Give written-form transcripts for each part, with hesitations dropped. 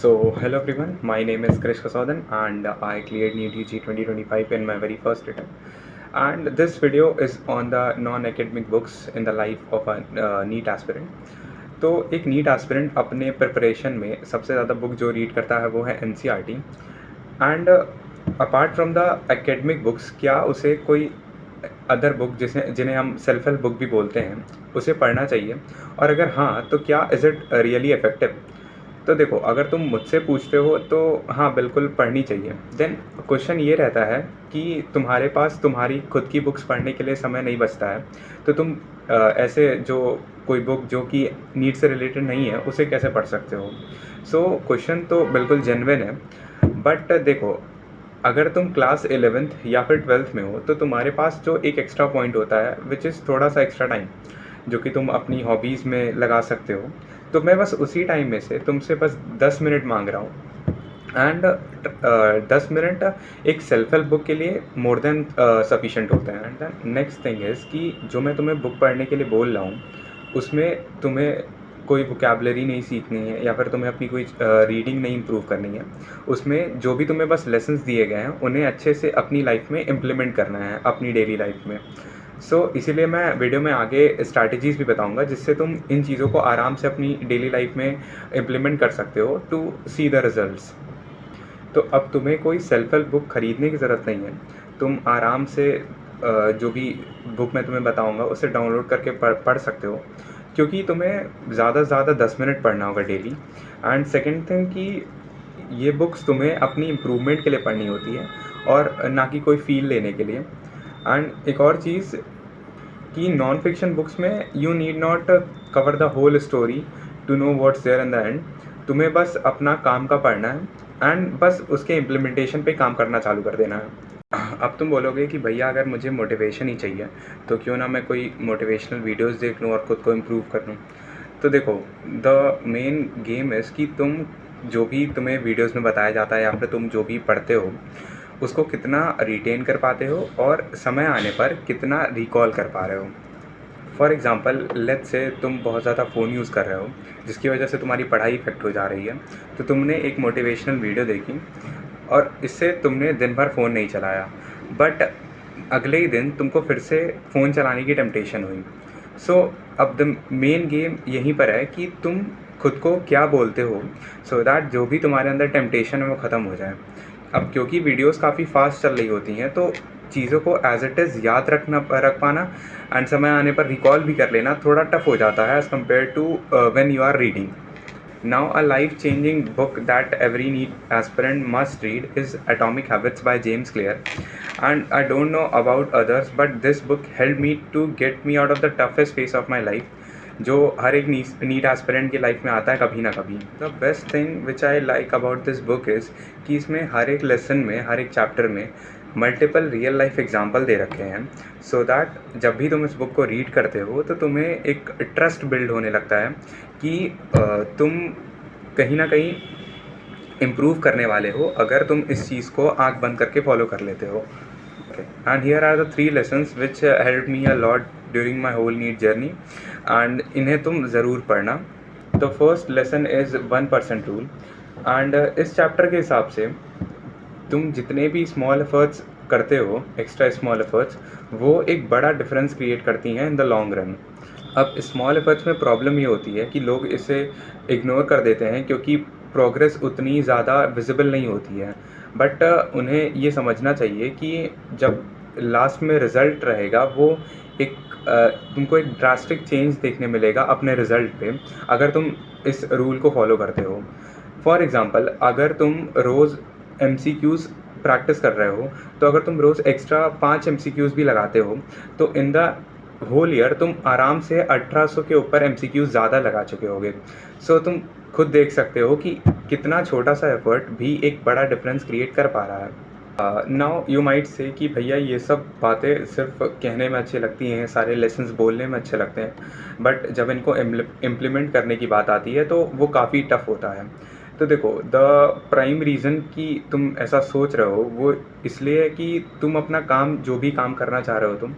Hello everyone, my name is Krish Kasaudan and I cleared NEET UG 2025 in my very first attempt. And this video is on the non-academic books in the life of a NEET aspirant. तो एक NEET aspirant अपने preparation में सबसे ज़्यादा book जो read करता है वो है NCERT and apart from the academic books क्या उसे कोई अदर बुक जिन्हें हम सेल्फ हेल्प बुक भी बोलते हैं उसे पढ़ना चाहिए, और अगर हाँ तो क्या इज़ इट रियली इफेक्टिव। तो देखो, अगर तुम मुझसे पूछते हो तो हाँ बिल्कुल पढ़नी चाहिए। देन क्वेश्चन ये रहता है कि तुम्हारे पास तुम्हारी खुद की बुक्स पढ़ने के लिए समय नहीं बचता है, तो तुम ऐसे जो कोई बुक जो कि नीट से रिलेटेड नहीं है उसे कैसे पढ़ सकते हो। सो क्वेश्चन तो बिल्कुल जेन्युइन है, बट देखो, अगर तुम क्लास 11th या फिर 12th में हो तो तुम्हारे पास जो एक एक्स्ट्रा पॉइंट होता है विच इज़ थोड़ा सा एक्स्ट्रा टाइम जो कि तुम अपनी हॉबीज़ में लगा सकते हो। तो मैं बस उसी टाइम में से तुमसे बस 10 मिनट मांग रहा हूँ, एंड 10 मिनट एक सेल्फ हेल्प बुक के लिए मोर देन सफिशेंट होते हैं। And then next thing is कि जो मैं तुम्हें बुक पढ़ने के लिए बोल रहा हूँ उसमें तुम्हें कोई वोकैबुलरी नहीं सीखनी है या फिर तुम्हें अपनी कोई रीडिंग नहीं इम्प्रूव करनी है। उसमें जो भी तुम्हें बस लेसन्स दिए गए हैं उन्हें अच्छे से अपनी लाइफ में इम्प्लीमेंट करना है, अपनी डेली लाइफ में। इसीलिए मैं वीडियो में आगे स्ट्रैटेजीज़ भी बताऊंगा जिससे तुम इन चीज़ों को आराम से अपनी डेली लाइफ में इम्प्लीमेंट कर सकते हो टू सी द रिजल्ट्स। तो अब तुम्हें कोई सेल्फ हेल्प बुक ख़रीदने की ज़रूरत नहीं है। तुम आराम से जो भी बुक मैं तुम्हें बताऊंगा उसे डाउनलोड करके पढ़ सकते हो, क्योंकि तुम्हें ज़्यादा से ज़्यादा 10 मिनट पढ़ना होगा डेली। एंड सेकेंड थिंग कि ये बुक्स तुम्हें अपनी इम्प्रूवमेंट के लिए पढ़नी होती है और ना कि कोई फील लेने के लिए। एंड एक और चीज़ कि नॉन फिक्शन बुक्स में you need not cover the whole story to know what's there in the end. तुम्हें बस अपना काम का पढ़ना है एंड बस उसके इम्प्लीमेंटेशन पे काम करना चालू कर देना है। अब तुम बोलोगे कि भैया अगर मुझे मोटिवेशन ही चाहिए तो क्यों ना मैं कोई मोटिवेशनल वीडियोस देख लूँ और ख़ुद को इम्प्रूव कर लूँ। तो देखो, द मेन गेम इज़ कि तुम जो भी तुम्हें वीडियोस में बताया जाता है या फिर तुम जो भी पढ़ते हो उसको कितना रिटेन कर पाते हो और समय आने पर कितना रिकॉल कर पा रहे हो। फॉर एग्ज़ाम्पल, लेट्स से तुम बहुत ज़्यादा फ़ोन यूज़ कर रहे हो जिसकी वजह से तुम्हारी पढ़ाई इफेक्ट हो जा रही है, तो तुमने एक मोटिवेशनल वीडियो देखी और इससे तुमने दिन भर फ़ोन नहीं चलाया, बट अगले ही दिन तुमको फिर से फ़ोन चलाने की टेम्पटेशन हुई। अब द मेन गेम यहीं पर है कि तुम खुद को क्या बोलते हो सो दैट जो भी तुम्हारे अंदर टेम्पटेशन है वो ख़त्म हो जाए। अब क्योंकि वीडियोस काफ़ी फास्ट चल रही होती हैं तो चीज़ों को एज इट इज़ याद रख पाना एंड समय आने पर रिकॉल भी कर लेना थोड़ा टफ हो जाता है as compared to when you are reading. Now, a life-changing book that every NEET aspirant must read is Atomic Habits by James Clear. And I don't know about others, but this book helped me to get me out of the toughest phase of my life, जो हर एक NEET aspirant की life में आता है कभी ना कभी। The best thing which I like about this book is कि इसमें हर एक लेसन में, हर एक चैप्टर में मल्टीपल रियल लाइफ एग्जाम्पल दे रखे हैं, सो दैट जब भी तुम इस बुक को रीड करते हो तो तुम्हें एक ट्रस्ट बिल्ड होने लगता है कि तुम कहीं ना कहीं इम्प्रूव करने वाले हो अगर तुम इस चीज़ को आंख बंद करके फॉलो कर लेते हो। And here are the 3 lessons which help me a lot during my whole NEET journey, and इन्हें तुम ज़रूर पढ़ना। The first lesson is 1% rule. And इस चैप्टर के हिसाब से तुम जितने भी स्मॉल एफर्ट्स करते हो, एक्स्ट्रा स्मॉल एफर्ट्स, वो एक बड़ा डिफरेंस क्रिएट करती हैं इन द लॉन्ग रन। अब स्मॉल एफर्ट्स में प्रॉब्लम ये होती है कि लोग इसे इग्नोर कर देते हैं क्योंकि प्रोग्रेस उतनी ज़्यादा विजिबल नहीं होती है, बट उन्हें ये समझना चाहिए कि जब लास्ट में रिज़ल्ट रहेगा वो एक तुमको एक ड्रास्टिक चेंज देखने मिलेगा अपने रिज़ल्ट पे अगर तुम इस रूल को फॉलो करते हो। फॉर एग्ज़ाम्पल, अगर तुम रोज़ MCQs प्रैक्टिस कर रहे हो तो अगर तुम रोज़ एक्स्ट्रा 5 MCQs भी लगाते हो तो इन द होल ईयर तुम आराम से 1800 के ऊपर MCQs ज़्यादा लगा चुके होगे। तुम खुद देख सकते हो कि कितना छोटा सा एफर्ट भी एक बड़ा डिफरेंस क्रिएट कर पा रहा है। नाउ यू माइट से कि भैया ये सब बातें सिर्फ कहने में अच्छी लगती हैं, सारे लेसन्स बोलने में अच्छे लगते हैं, बट जब इनको इम्प्लीमेंट करने की बात आती है तो वो काफ़ी टफ होता है। तो देखो, द प्राइम रीज़न कि तुम ऐसा सोच रहे हो वो इसलिए है कि तुम अपना काम, जो भी काम करना चाह रहे हो तुम,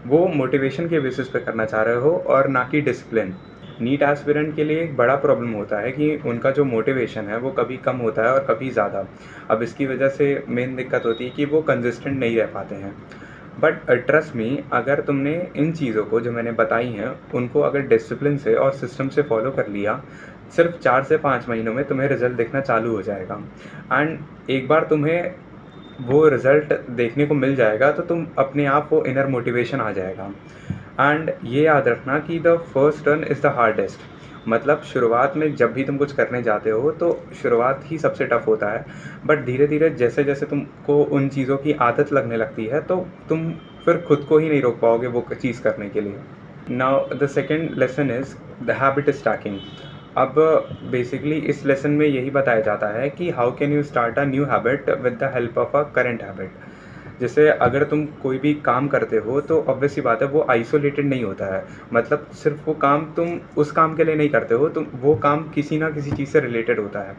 वो मोटिवेशन के बेसिस पे करना चाह रहे हो और ना कि डिसिप्लिन। नीट एस्पिरेंट के लिए एक बड़ा प्रॉब्लम होता है कि उनका जो मोटिवेशन है वो कभी कम होता है और कभी ज़्यादा। अब इसकी वजह से मेन दिक्कत होती है कि वो कंसिस्टेंट नहीं रह पाते हैं। बट ट्रस्ट मी, अगर तुमने इन चीज़ों को जो मैंने बताई हैं उनको अगर डिसिप्लिन से और सिस्टम से फॉलो कर लिया, सिर्फ 4 से 5 महीनों में तुम्हें रिज़ल्ट दिखना चालू हो जाएगा। एंड एक बार तुम्हें वो रिज़ल्ट देखने को मिल जाएगा तो तुम अपने आप वो इनर मोटिवेशन आ जाएगा। एंड ये याद रखना कि the first run is the hardest. मतलब शुरुआत में जब भी तुम कुछ करने जाते हो तो शुरुआत ही सबसे टफ होता है, बट धीरे धीरे जैसे जैसे तुमको उन चीज़ों की आदत लगने लगती है तो तुम फिर खुद को ही नहीं रोक पाओगे वो चीज़ करने के लिए। Now the second lesson is the habit stacking. अब बेसिकली इस लेसन में यही बताया जाता है कि how can you start a new habit with the help of a current habit. जैसे अगर तुम कोई भी काम करते हो तो ऑब्वियस सी बात है वो आइसोलेटेड नहीं होता है। मतलब सिर्फ वो काम तुम उस काम के लिए नहीं करते हो, तुम वो काम किसी ना किसी चीज़ से रिलेटेड होता है।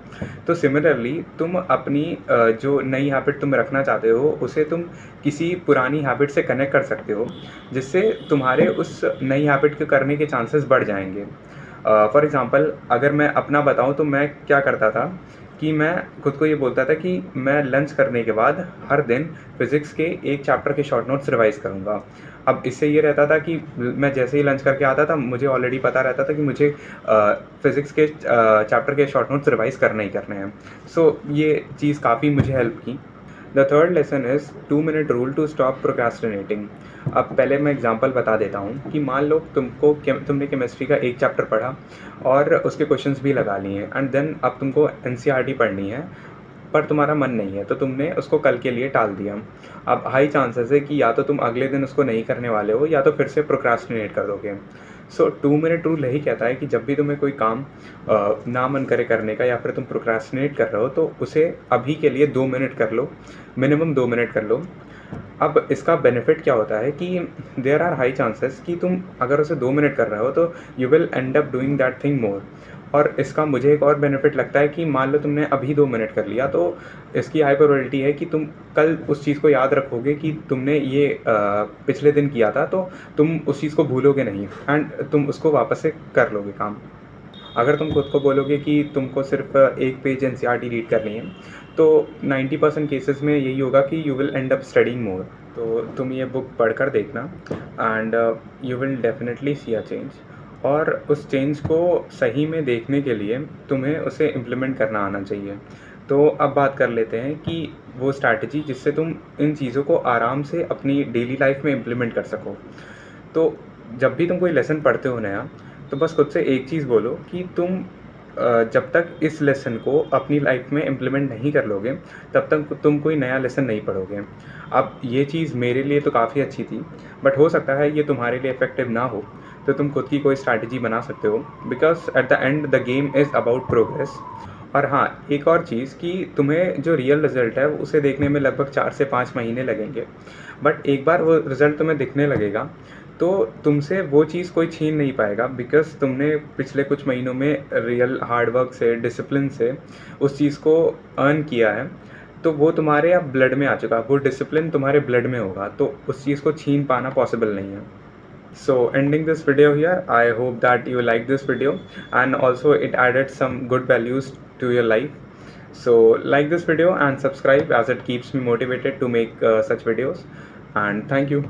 तो सिमिलरली तुम अपनी जो नई हैबिट तुम रखना चाहते हो उसे तुम किसी पुरानी हैबिट से कनेक्ट कर सकते हो, जिससे तुम्हारे उस नई हैबिट के करने के चांसेस बढ़ जाएंगे। फॉर एग्ज़ाम्पल अगर मैं अपना बताऊँ तो मैं क्या करता था कि मैं खुद को ये बोलता था कि मैं लंच करने के बाद हर दिन फ़िज़िक्स के एक चैप्टर के शॉर्ट नोट्स रिवाइज़ करूँगा। अब इससे ये रहता था कि मैं जैसे ही लंच करके आता था मुझे ऑलरेडी पता रहता था कि मुझे फ़िज़िक्स के चैप्टर के शॉर्ट नोट्स रिवाइज़ करने ही करने हैं। सो ये चीज़ काफ़ी मुझे हेल्प की। The third lesson is 2 minute rule to stop procrastinating. अब पहले मैं एग्जांपल बता देता हूँ कि मान लो तुमने केमिस्ट्री का एक चैप्टर पढ़ा और उसके क्वेश्चंस भी लगा लिए एंड देन अब तुमको एनसीईआरटी पढ़नी है, पर तुम्हारा मन नहीं है तो तुमने उसको कल के लिए टाल दिया। अब हाई चांसेस है कि या तो तुम अगले दिन उसको नहीं करने वाले हो या तो फिर से प्रोक्रास्टिनेट कर दोगे। सो 2 मिनट रूल यही कहता है कि जब भी तुम्हें कोई काम ना मन करे करने का या फिर तुम प्रोक्रास्टिनेट कर रहे हो तो उसे अभी के लिए 2 मिनट कर लो, मिनिमम 2 मिनट कर लो। अब इसका बेनिफिट क्या होता है कि देयर आर हाई चांसेस कि तुम अगर उसे 2 मिनट कर रहे हो तो you will end up doing that thing more. और इसका मुझे एक और बेनिफिट लगता है कि मान लो तुमने अभी 2 मिनट कर लिया तो इसकी हाई प्रोबेबिलिटी है कि तुम कल उस चीज़ को याद रखोगे कि तुमने ये पिछले दिन किया था, तो तुम उस चीज़ को भूलोगे नहीं एंड तुम उसको वापस से कर लोगे काम। अगर तुम खुद को बोलोगे कि तुमको सिर्फ एक पेज एनसीईआरटी रीड करनी है तो 90% केसेस में यही होगा कि you will end up studying more. तो तुम ये बुक पढ़कर देखना and you will definitely see a change. और उस चेंज को सही में देखने के लिए तुम्हें उसे इम्प्लीमेंट करना आना चाहिए। तो अब बात कर लेते हैं कि वो स्ट्रैटेजी जिससे तुम इन चीज़ों को आराम से अपनी डेली लाइफ में इम्प्लीमेंट कर सको। तो जब भी तुम कोई लेसन पढ़ते हो नया तो बस खुद से एक चीज़ बोलो कि तुम जब तक इस लेसन को अपनी लाइफ में इम्प्लीमेंट नहीं कर लोगे तब तक तुम कोई नया लेसन नहीं पढ़ोगे। अब ये चीज़ मेरे लिए तो काफ़ी अच्छी थी, बट हो सकता है ये तुम्हारे लिए इफ़ेक्टिव ना हो, तो तुम खुद की कोई स्ट्रैटेजी बना सकते हो, because at the end the game is about progress. और हाँ, एक और चीज़ कि तुम्हें जो रियल रिज़ल्ट है उसे देखने में लगभग 4 से 5 महीने लगेंगे, बट एक बार वो रिज़ल्ट तुम्हें दिखने लगेगा तो तुमसे वो चीज़ कोई छीन नहीं पाएगा, बिकॉज़ तुमने पिछले कुछ महीनों में रियल हार्ड वर्क से, डिसिप्लिन से उस चीज़ को अर्न किया है। तो वो तुम्हारे अब ब्लड में आ चुका है, वो डिसिप्लिन तुम्हारे ब्लड में होगा, तो उस चीज़ को छीन पाना पॉसिबल नहीं है। So ending this video here, I hope that you like this video and also it added some good values to your life. So like this video and subscribe as it keeps me motivated to make such videos, and thank you.